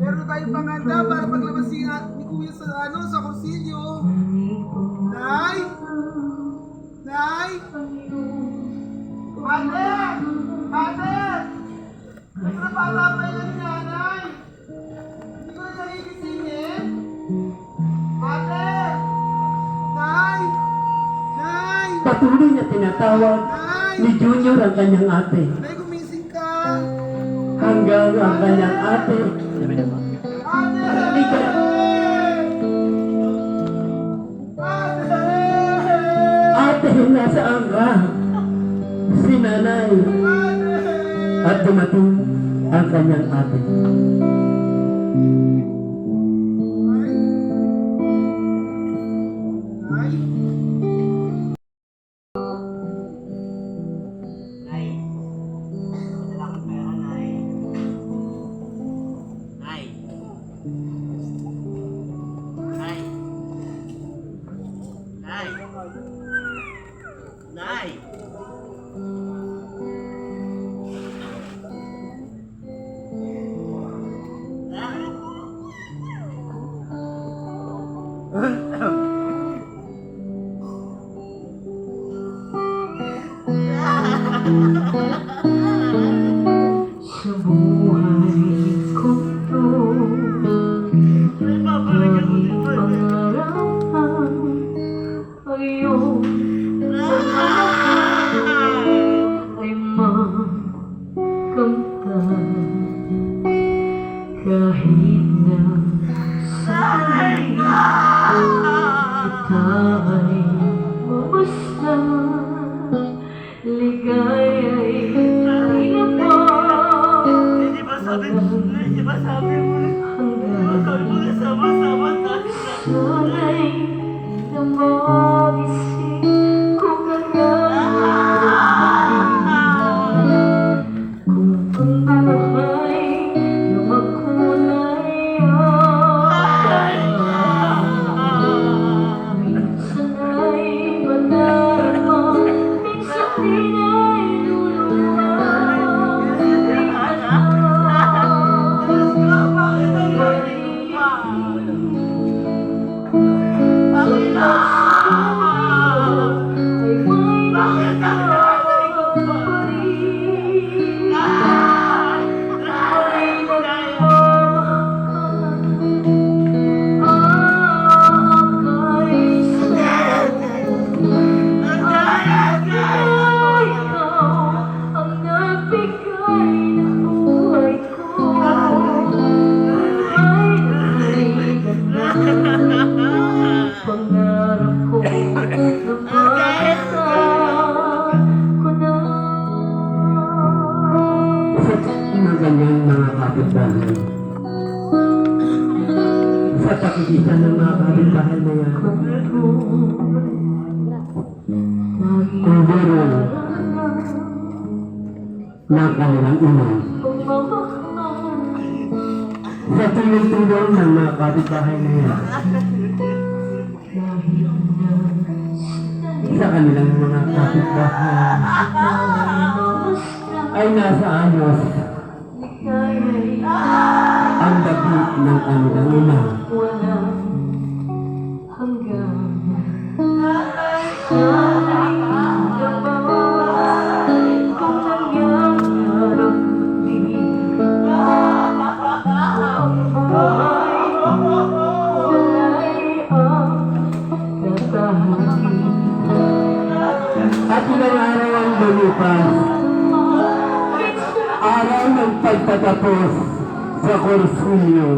Meron tayong panganda para paglabas ni Kuya sa kursilyo. Nay! Nay! Ate! Ate! Basta pala pa yan ni nanay! Hindi ko na nakikisigin? Ate! Nay! Nay! Patuloy na tinatawag ni Junior ang kanyang ate. Nay, gumising ka! Hanggang ang kanyang ate. Ate! Ate, nasaan ka? Si nanay. At dumating ang kanyang ate. Nay! Sa buhay ko to, pangarapan ngayon ay makamtan kahit na sana'y kita ay mamasdan. Ligaya'y Hindi ba sabi mo sama-sama tayo sana'y na magising kung nangangalaman. Kung ang buhay na makulay minsan ay madarama, minsan din ay pangarap ko na sa kanyang mga kapitbahay. Sa pakikisan ng mga kapitbahay na yan, kuburo ng kanilang ina. Sa tulong-tulong ng mga kapitbahay na yan, sa kanilang mga kapitbahay ay nasa ayos ang dagit ng kanilang ina. At ilang araw ang lumipas, araw ng pagtatapos sa kursilyo.